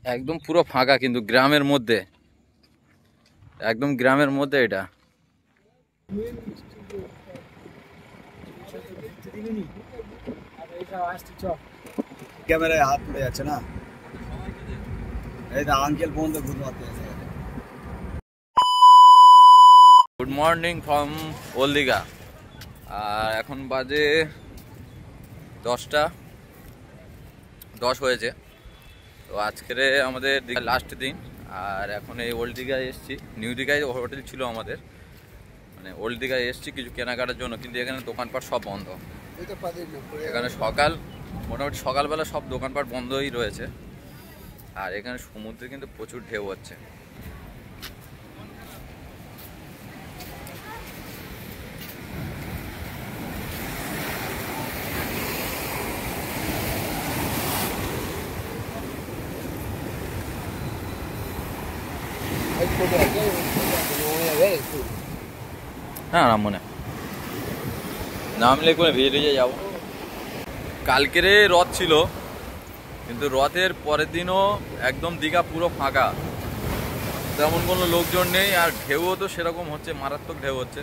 একদম পুরো ফাঁকা, কিন্তু গ্রামের মধ্যে, একদম গ্রামের মধ্যে এটা। ক্যামেরায় হাত পড়ে যাচ্ছে না, এই তো আঙ্কেল বন্ধ ঘুরতে আছে। Good morning from old Digha. আর এখন বাজে 10টা 10 হয়েছে। তো আজকের আমাদের লাস্ট দিন। আর এখন এই ওল্ড দীঘায় এসেছি। নিউ দীঘায় হোটেল ছিল আমাদের, মানে ওল্ড দীঘায় এসেছি কিছু কেনাকাটার জন্য, কিন্তু এখানে দোকানপাট সব বন্ধ। এখানে মোটামুটি সকালবেলা সব দোকানপাট বন্ধই রয়েছে। আর এখানে সমুদ্রে কিন্তু প্রচুর ঢেউ হচ্ছে। হ্যাঁ মনে নামলে করে ভিজে যাবো। কালকের রথ ছিল, কিন্তু রথের পরের দিনও একদম দীঘা পুরো ফাঁকা, তেমন কোনো লোকজন নেই। আর ঢেউও তো সেরকম হচ্ছে, মারাত্মক ঢেউ হচ্ছে।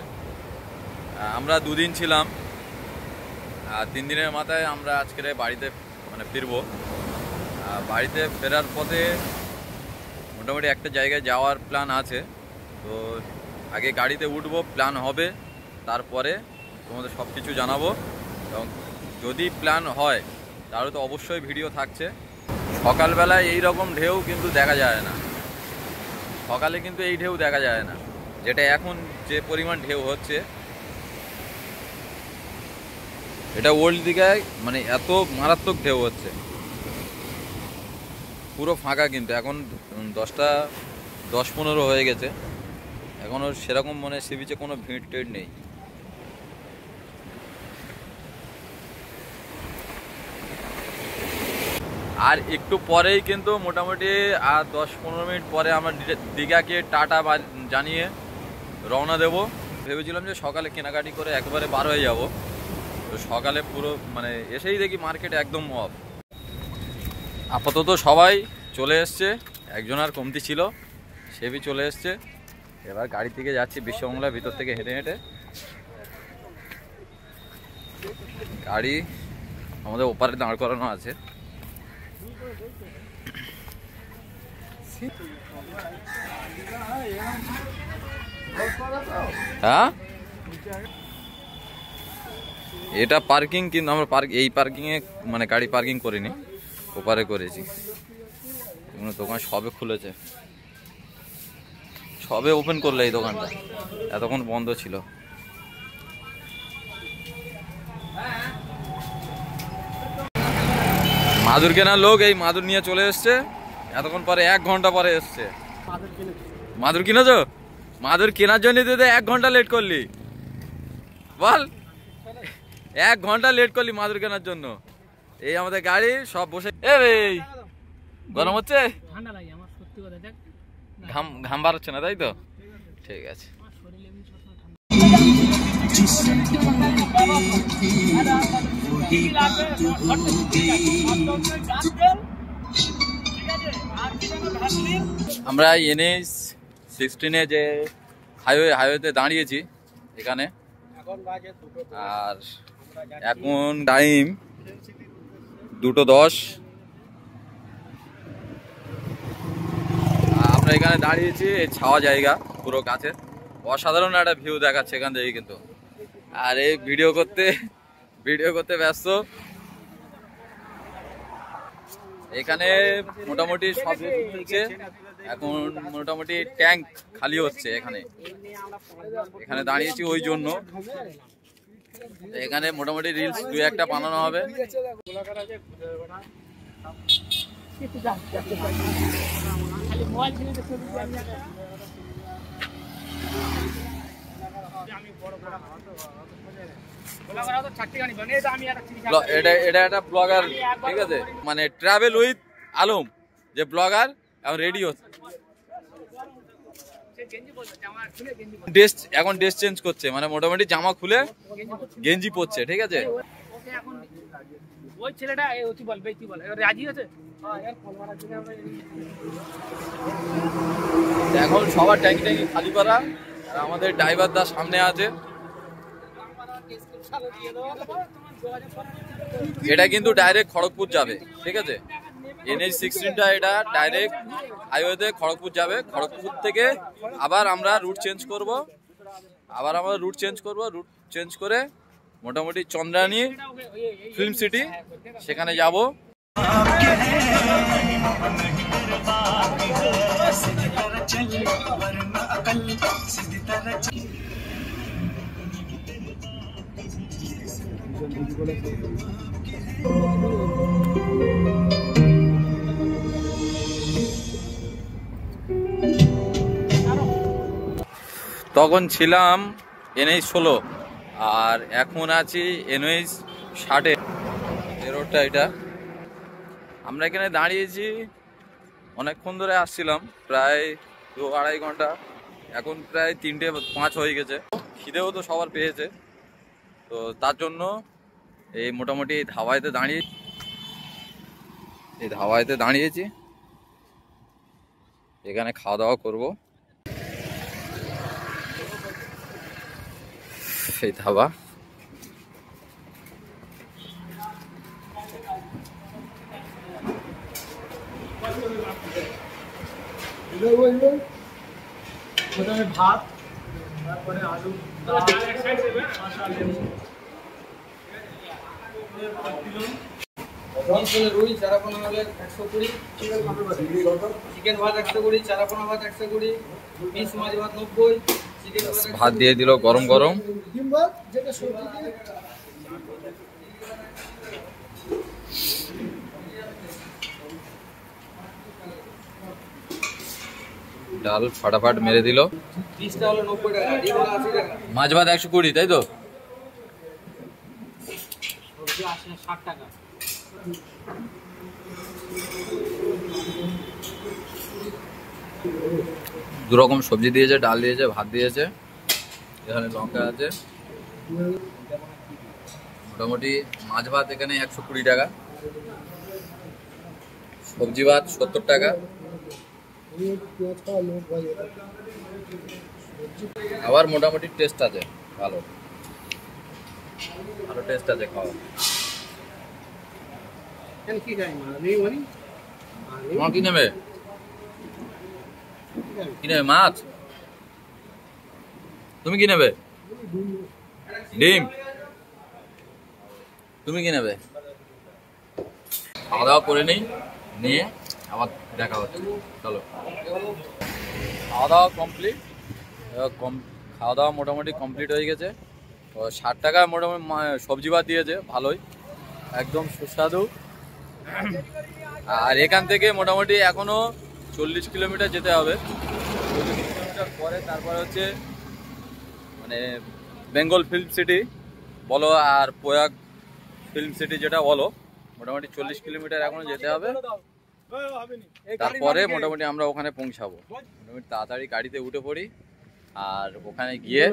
আমরা 2 দিন ছিলাম, আর 3 দিনের মাথায় আমরা আজকের বাড়িতে মানে ফিরবো। বাড়িতে ফেরার পথে মোটামুটি একটা জায়গায় যাওয়ার প্ল্যান আছে। তো আগে গাড়িতে উঠবো, প্ল্যান হবে, তারপরে তোমাদের সব কিছু জানাবো। এবং যদি প্ল্যান হয় তাহলে তো অবশ্যই ভিডিও থাকছে। সকালবেলায় এই রকম ঢেউ কিন্তু দেখা যায় না, সকালে কিন্তু এই ঢেউ দেখা যায় না, যেটা এখন যে পরিমাণ ঢেউ হচ্ছে। এটা ওল্ড দীঘায় মানে এত মারাত্মক ঢেউ হচ্ছে। পুরো ফাঁকা, কিন্তু এখন 10টা 10-15 হয়ে গেছে, এখনও সেরকম মানে সি বিচে কোনো ভিড় টিড় নেই। আর একটু পরেই কিন্তু মোটামুটি আর 10-15 মিনিট পরে আমরা দীঘাকে টাটা জানিয়ে রওনা দেব। ভেবেছিলাম যে সকালে কেনাকাটি করে একবারে বার হয়ে যাব, তো সকালে পুরো মানে এসেই দেখি মার্কেট একদম অফ। আপাতত সবাই চলে এসছে, একজন আর কমতি ছিল, সে বি চলে এসছে। এবার গাড়ি থেকে যাচ্ছি বিশ্ববাংলার ভিতর থেকে হেঁটে হেঁটে। গাড়ি আমাদের ওপারে দাঁড় করানো আছে। হ্যাঁ এটা পার্কিং, কিন্তু আমরা এই পার্কিংয়ে মানে গাড়ি পার্কিং করিনি, ওপারে করেছি। দোকান সবে খুলেছে, সবে ওপেন করলো এই দোকানটা, এতক্ষণ বন্ধ ছিল। মাদুর কেনার লোক এই মাদুর নিয়ে চলে এসছে, এতক্ষণ পরে 1 ঘন্টা পরে এসছে। মাদুর কিনেছো? মাদুর কেনার জন্য তুই 1 ঘন্টা লেট করলি, বল 1 ঘন্টা লেট করলি মাদুর কেনার জন্য। এই আমাদের গাড়ি সব বসে। এই গরম হচ্ছে, ঘাম বার হচ্ছে না, তাই তো? ঠিক আছে। আমরা NH-16 যে হাইওয়েতে দাঁড়িয়েছি এখানে। আর এখন টাইম 2:10। আমরা এখানে দাঁড়িয়েছি, এই ছাওয়া জায়গা পুরো গাছের, অসাধারণ একটা ভিউ দেখাচ্ছে এখান থেকে কিন্তু। আর এই ভিডিও করতে ব্যস্ত। এখানে মোটামুটি সব হচ্ছে, এখন মোটামুটি ট্যাঙ্ক খালি হচ্ছে। এখানে দাঁড়িয়েছি ওই জন্য। এখানে মোটামুটি রিলস 2-1টা বানানো হবে। এটা একটা ব্লগার, ঠিক আছে, মানে ট্রাভেল উইথ আলম যে ব্লগার, এখন রেডি হচ্ছে। এখন ড্রেস চেঞ্জ করছে, মানে মোটামুটি জামা খুলে গেঞ্জি পরছে, ঠিক আছে। ওই ছেলেটা রাজি আছে। এখন সবার ট্যাঙ্কি ট্যাঙ্কি খালি করা, আর আমাদের ড্রাইভার দা সামনে আছে। এটা কিন্তু ডাইরেক্ট খড়গপুর যাবে, ঠিক আছে? NH-16টা এটা ডাইরেক্ট হাইওয়েতে খড়গপুর যাবে। খড়গপুর থেকে আবার আমরা রুট চেঞ্জ করব, রুট চেঞ্জ করে মোটামুটি চন্দ্রানী ফিল্ম সিটি সেখানে যাব। তখন ছিলাম NH-16 আর এখন আছি NH-60 রোডটা এটা। আমরা এখানে দাঁড়িয়েছি অনেকক্ষণ ধরে, আসছিলাম প্রায় 2-2.5 ঘন্টা, এখন প্রায় 3:05 হয়ে গেছে। খিদেও তো সবার পেয়েছে, তো তার জন্য এই মোটামুটি ধাবাইতে দাঁড়িয়েছি। এখানে খাওয়া দাওয়া করবো। সেই ধাবা প্রথমে ভাত, তারপরে আলু, রুই চারাপোনা হলে 120, চিকেন ভাত 120, চারাপোনা ভাত 120, পিস মাছ ভাত 90, চিকেন ভাত দিয়ে দিল গরম গরম। ডাল ফাটাফাট মেরে দিল। পিসটা হলো 90 টাকা, ডিমটা 80 টাকা, মাছ ভাত 120, তাই তো? সবজি 60 টাকা। দুরকম সবজি দিয়েছে, ডাল দিয়েছে, ভাত দিয়েছে, এখানে লঙ্কা আছে। মোটামুটি মাছ ভাত এখানে 120 টাকা, সবজি ভাত 70 টাকা। আবার মোটামুটি টেস্ট আছে, ভালো ভালো টেস্ট আছে খাওয়া। কি খাই নেই মানে তোমার কি নেবে? কি নেবে? মাছ? তুমি কি নেবে? ডিম? তুমি কি নেবে? খাওয়া দাওয়া করে নিই, নিয়ে আবার দেখা হচ্ছে। চলো, খাওয়া দাওয়া কমপ্লিট। খাওয়া দাওয়া মোটামুটি কমপ্লিট হয়ে গেছে। 60 টাকা মোটামুটি সবজি ভাত দিয়েছে, ভালোই, একদম সুস্বাদু। আর এখান থেকে মোটামুটি এখনো 40 কিলোমিটার যেতে হবে। 40 কিলোমিটার পরে তারপরে হচ্ছে মানে বেঙ্গল ফিল্ম সিটি বলো আর প্রয়াগ ফিল্ম সিটি যেটা বলো, মোটামুটি 40 কিলোমিটার এখনো যেতে হবে। তারপরে মোটামুটি আমরা ওখানে পৌঁছাবো। মোটামুটি তাড়াতাড়ি গাড়িতে উঠে পড়ি, আর ওখানে গিয়ে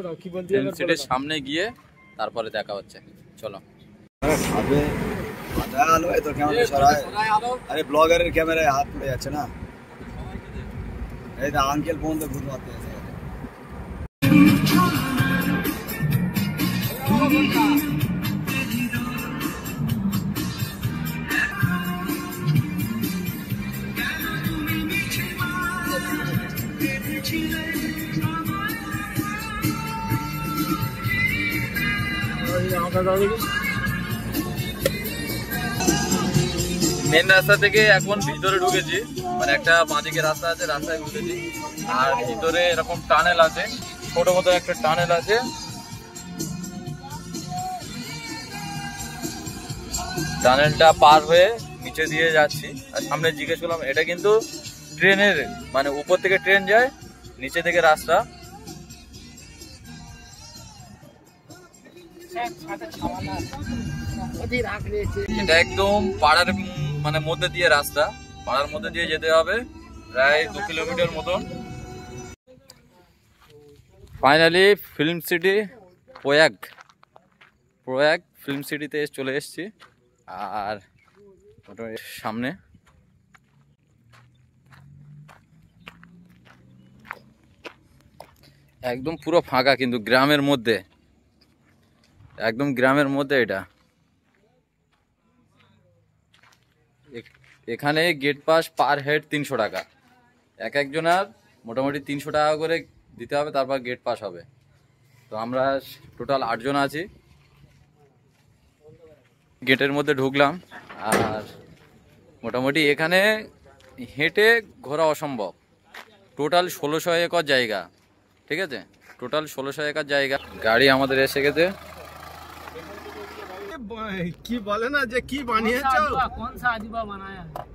ফিল্ম সিটির সামনে গিয়ে তারপরে দেখা হচ্ছে। চলো। আরে ব্লগারের ক্যামেরায় হাত পড়ে যাচ্ছে না, এই তো আঙ্কেল পর্যন্ত ঘুর মারতে আছে। মেন রাস্তা থেকে এখন ভিতরে ঢুকেছি, মানে একটা বাঁদিকে রাস্তা আছে, রাস্তায় ঢুকেছি। আর ভিতরে এরকম টানেল আছে, ছোট মতো একটা টানেল আছে। টানেলটা পার হয়ে নিচে দিয়ে যাচ্ছি। আর সামনে জিজ্ঞেস করলাম, এটা কিন্তু ট্রেনের, মানে উপর থেকে ট্রেন যায়, নিচে থেকে রাস্তা। এটা একদম পাড়ার মানে মধ্যে দিয়ে রাস্তা, পাড়ার মধ্যে দিয়ে যেতে হবে প্রায় 2 কিলোমিটার মতন। Finally film city Prayag film সিটিতে চলে এসেছি। আর সামনে একদম পুরো ফাঁকা, কিন্তু গ্রামের মধ্যে, একদম গ্রামের মধ্যে এটা। এখানে গেট পাস পার হেড 300 টাকা, এক একজনের মোটামুটি 300 টাকা করে দিতে হবে, তারপর গেট পাস হবে। তো আমরা টোটাল 8 জন আছি। গেটের মধ্যে ঢুকলাম, আর মোটামুটি এখানে হেঁটে ঘোরা অসম্ভব। টোটাল 1600 একর জায়গা, ঠিক আছে, টোটাল 1600 একর জায়গা। গাড়ি আমাদের এসে গেছে। কি বলে না যে কি বানিয়েছো? কোন সা আদিবা বানায়া है